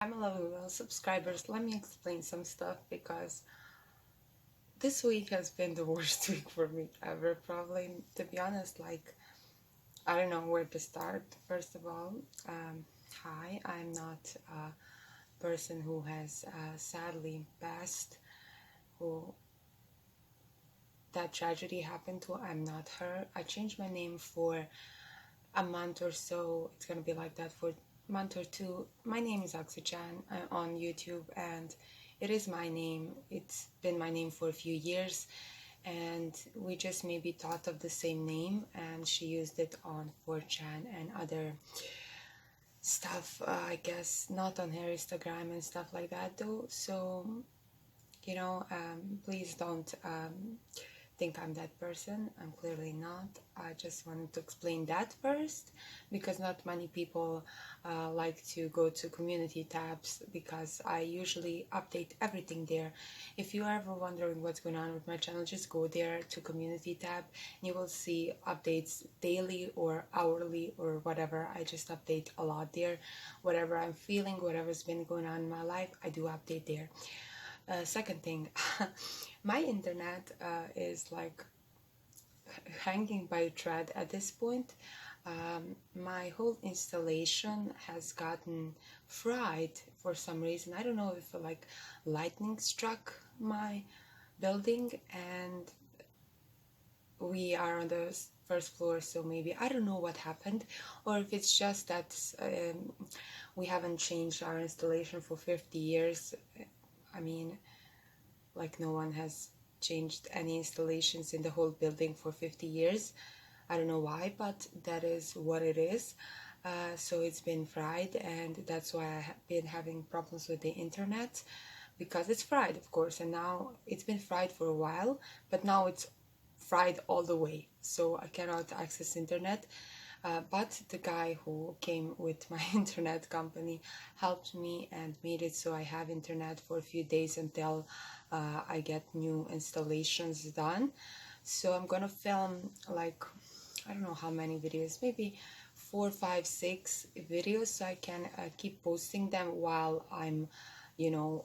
I'm hello subscribers. Let me explain some stuff because this week has been the worst week for me ever, probably. To be honest, I don't know where to start. First of all, hi, I'm not a person who has sadly passed, who that tragedy happened to. I'm not her. I changed my name for a month or so. It's gonna be like that for a month or two. My name is Oxygen on YouTube, and it is my name. It's been my name for a few years, and we just maybe thought of the same name, and she used it on 4chan and other stuff. I guess not on her Instagram and stuff like that though. So please don't think I'm that person. I'm clearly not. I just wanted to explain that first because not many people like to go to community tabs because I usually update everything there. If you are ever wondering what's going on with my channel, just go there to community tab and you will see updates daily or hourly or whatever. I just update a lot there. Whatever I'm feeling, whatever's been going on in my life, I do update there. Second thing, my internet is like hanging by a thread at this point. My whole installation has gotten fried for some reason. I don't know if like lightning struck my building and we are on the first floor, so maybe I don't know what happened, or if it's just that we haven't changed our installation for 50 years. I mean, like no one has changed any installations in the whole building for 50 years. I don't know why, but that is what it is. So it's been fried, and that's why I have been having problems with the internet because it's fried, of course, and now it's been fried for a while, but now it's fried all the way, so I cannot access internet. But the guy who came with my internet company helped me and made it so I have internet for a few days until I get new installations done. So I'm gonna film like, I don't know how many videos, maybe 4, 5, 6 videos, so I can keep posting them while I'm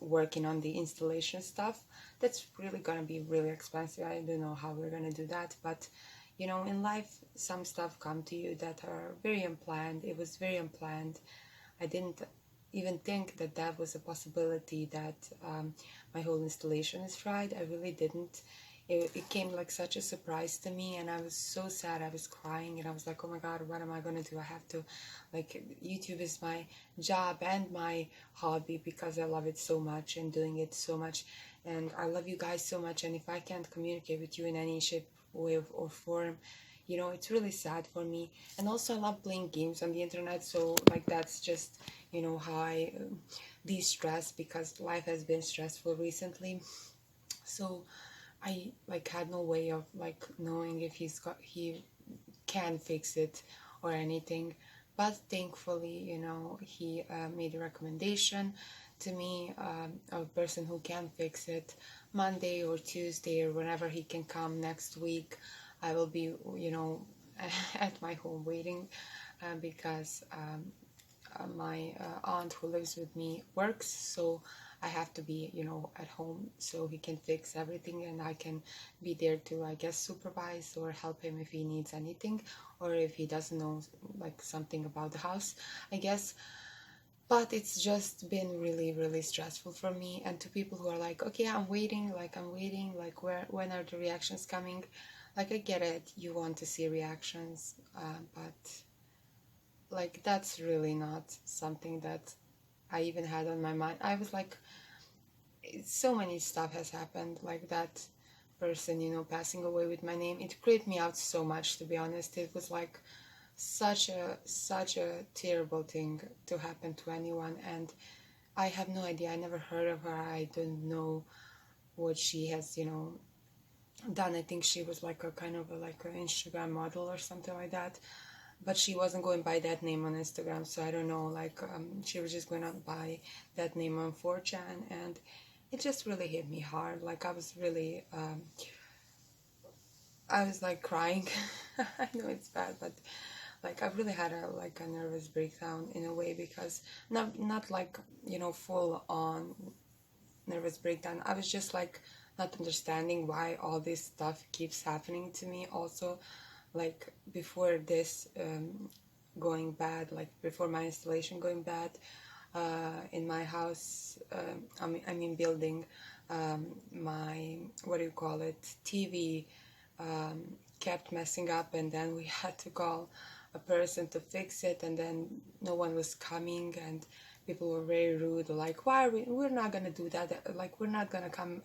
working on the installation stuff. That's really gonna be really expensive. I don't know how we're gonna do that, but in life, some stuff come to you that are very unplanned. It was very unplanned. I didn't even think that that was a possibility, that my whole installation is fried. I really didn't. It came like such a surprise to me, and I was so sad. I was crying, and I was like, oh my God, what am I going to do? I have to, YouTube is my job and my hobby because I love it so much and doing it so much. And I love you guys so much. And if I can't communicate with you in any shape, way or form, it's really sad for me. And also I love playing games on the internet, so like that's just how I de-stress because life has been stressful recently. So I had no way of knowing if he can fix it or anything, but thankfully he made a recommendation to me of a person who can fix it. Monday or Tuesday or whenever he can come next week, I will be at my home waiting because my aunt who lives with me works, so I have to be at home so he can fix everything and I can be there to, I guess, supervise or help him if he needs anything or if he doesn't know something about the house, I guess. But it's just been really, really stressful for me. And to people who are like, okay, I'm waiting, when are the reactions coming? I get it, you want to see reactions, but that's really not something that I even had on my mind. I was like, so many stuff has happened, like that person, passing away with my name. It creeped me out so much, to be honest. It was like such a terrible thing to happen to anyone, and I have no idea. I never heard of her. I don't know what she has, done. I think she was like a kind of like an Instagram model or something like that, but she wasn't going by that name on Instagram, so I don't know. She was just going on by that name on 4chan, and it just really hit me hard. I was really, I was crying. I know it's bad, but like I've really had a nervous breakdown in a way, because not like, you know, full on nervous breakdown. I was just like not understanding why all this stuff keeps happening to me. Also, like before this going bad, like before my installation going bad in my house, I mean building, my, what do you call it, TV kept messing up, and then we had to call a person to fix it, and then no one was coming, and people were very rude, like, why are we're not gonna do that, like we're not gonna come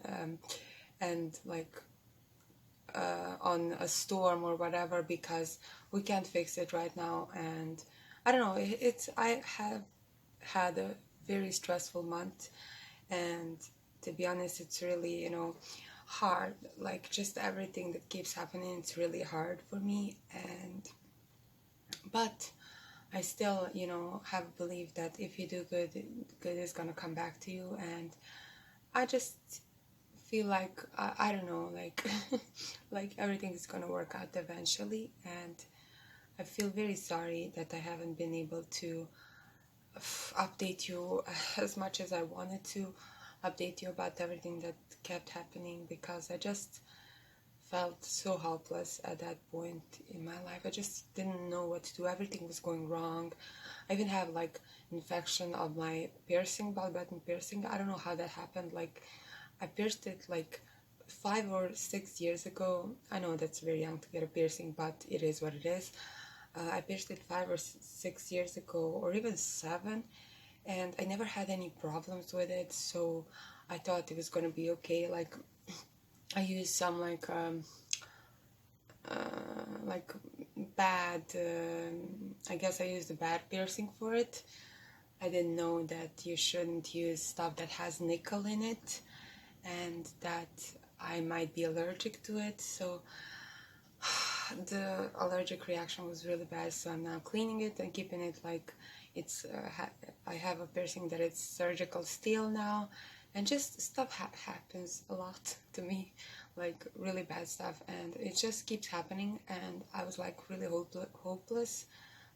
and like on a storm or whatever, because we can't fix it right now. And I don't know, it's I have had a very stressful month, and to be honest, it's really, you know, hard, like just everything that keeps happening, it's really hard for me. And but I still, you know, have belief that if you do good, good is gonna come back to you. And I just feel like I don't know, like like everything is gonna work out eventually. And I feel very sorry that I haven't been able to update you as much as I wanted to update you about everything that kept happening, because I just felt so helpless at that point in my life. I just didn't know what to do. Everything was going wrong. I even have like infection of my piercing, bell button piercing. I don't know how that happened. Like I pierced it like 5 or 6 years ago. I know that's very young to get a piercing, but it is what it is. I pierced it 5 or 6 years ago, or even 7, and I never had any problems with it. So I thought it was gonna be okay. Like I used some like bad. I guess I used a bad piercing for it. I didn't know that you shouldn't use stuff that has nickel in it, and that I might be allergic to it. So the allergic reaction was really bad. So I'm now cleaning it and keeping it like it's. I have a piercing that it's surgical steel now, and just stuff happens a lot to me, like really bad stuff, and it just keeps happening. And I was like really hopeless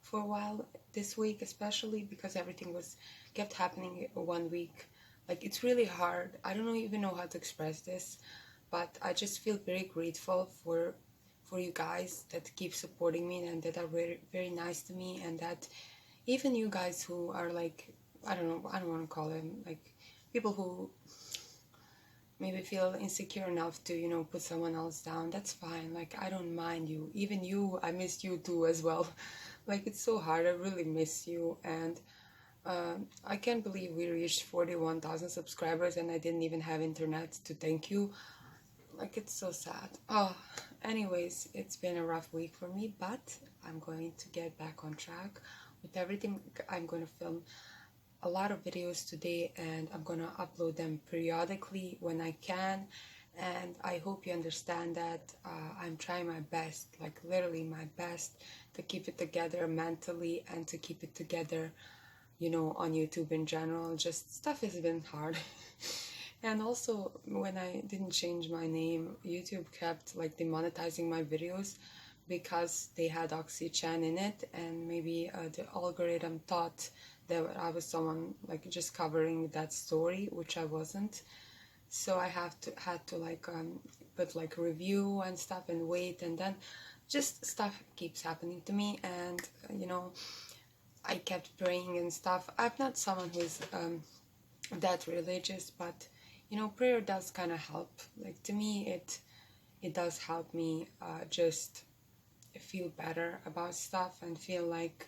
for a while this week, especially because everything was kept happening 1 week. Like it's really hard. I don't even know how to express this, but I just feel very grateful for you guys that keep supporting me and that are very very nice to me, and that even you guys who are like, I don't know, I don't want to call them like people who maybe feel insecure enough to, you know, put someone else down. That's fine. Like I don't mind you. Even you, I miss you too as well. Like it's so hard. I really miss you. And I can't believe we reached 41,000 subscribers and I didn't even have internet to thank you. Like it's so sad. Oh, anyways, it's been a rough week for me, but I'm going to get back on track with everything. I'm going to film a lot of videos today, and I'm gonna upload them periodically when I can. And I hope you understand that I'm trying my best, like literally my best, to keep it together mentally and to keep it together, you know, on YouTube in general. Just stuff has been hard. And also, when I didn't change my name, YouTube kept like demonetizing my videos because they had oxygen in it, and maybe the algorithm thought that I was someone like just covering that story, which I wasn't. So I had to like put like review and stuff and wait, and then just stuff keeps happening to me. And you know, I kept praying and stuff. I'm not someone who's that religious, but you know, prayer does kind of help. Like to me, it does help me just feel better about stuff and feel like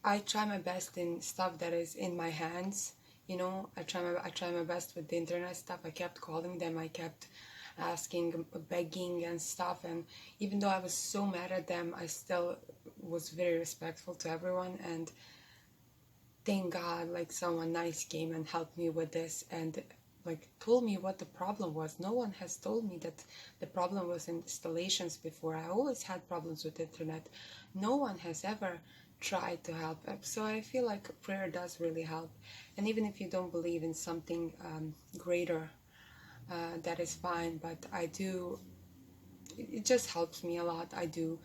I try my best in stuff that is in my hands. You know, I try my best with the internet stuff. I kept calling them. I kept asking, begging and stuff. And even though I was so mad at them, I still was very respectful to everyone. And thank God, like someone nice came and helped me with this and like told me what the problem was. No one has told me that the problem was installations before. I always had problems with the internet. No one has ever tried to help. So I feel like prayer does really help. And even if you don't believe in something greater, that is fine. But I do, it just helps me a lot. I do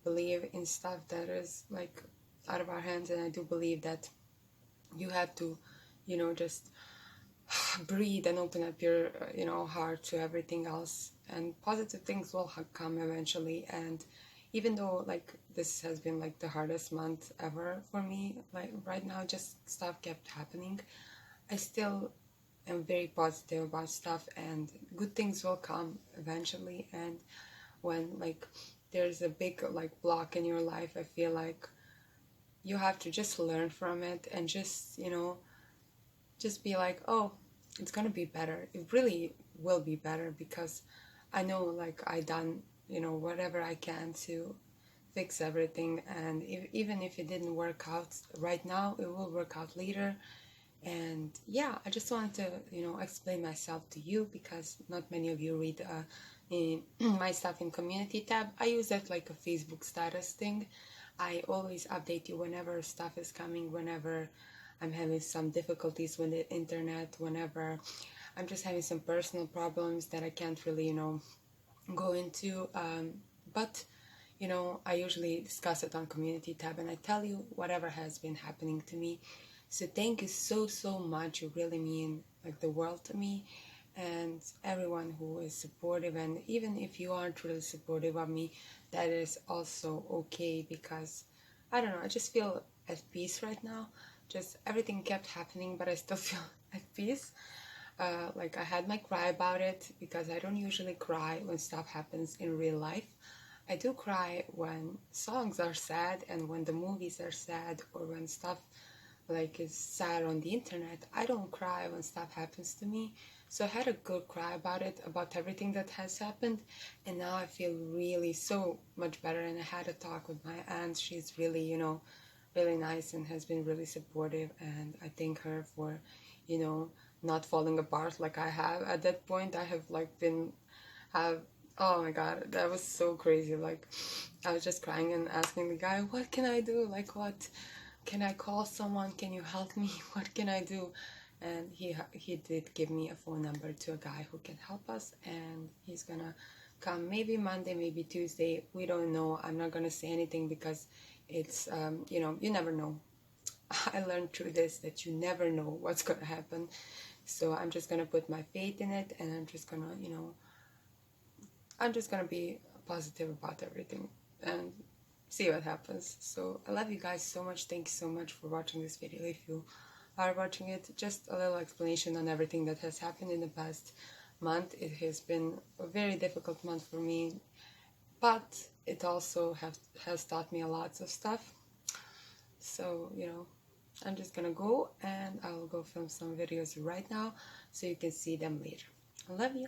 believe in stuff that is like out of our hands, and I do believe that you have to, just breathe and open up your, heart to everything else, and positive things will come eventually. And even though like this has been like the hardest month ever for me, like right now, just stuff kept happening, I still am very positive about stuff, and good things will come eventually. And when like there's a big like block in your life, I feel like you have to just learn from it, and just be like, oh, it's gonna be better. It really will be better, because I know like I done, whatever I can to fix everything. And even if it didn't work out right now, it will work out later. And yeah, I just wanted to, explain myself to you, because not many of you read my stuff in community tab. I use that like a Facebook status thing. I always update you whenever stuff is coming, whenever I'm having some difficulties with the internet, whenever I'm just having some personal problems that I can't really, go into. But I usually discuss it on community tab, and I tell you whatever has been happening to me. So thank you so, so much. You really mean like the world to me, and everyone who is supportive. And even if you aren't really supportive of me, that is also okay, because I don't know, I just feel at peace right now. Just everything kept happening, but I still feel at peace. Like I had my cry about it, because I don't usually cry when stuff happens in real life. I do cry when songs are sad, and when the movies are sad, or when stuff like is sad on the internet. I don't cry when stuff happens to me. So I had a good cry about it, about everything that has happened, and now I feel really so much better. And I had a talk with my aunt. She's really, really nice, and has been really supportive, and I thank her for, not falling apart like I have. At that point, I have like been have oh my god, that was so crazy. Like I was just crying and asking the guy, what can I do? Like, what can I call someone? Can you help me? What can I do? And he did give me a phone number to a guy who can help us, and he's gonna come maybe Monday, maybe Tuesday. We don't know. I'm not gonna say anything, because it's you never know. I learned through this that you never know what's gonna happen. So I'm just gonna put my faith in it, and I'm just gonna be positive about everything and see what happens. So I love you guys so much. Thank you so much for watching this video. If you are watching it, just a little explanation on everything that has happened in the past month. It has been a very difficult month for me, but it also has taught me a lot of stuff. So I'm just gonna go, and I'll go film some videos right now, so you can see them later. I love you.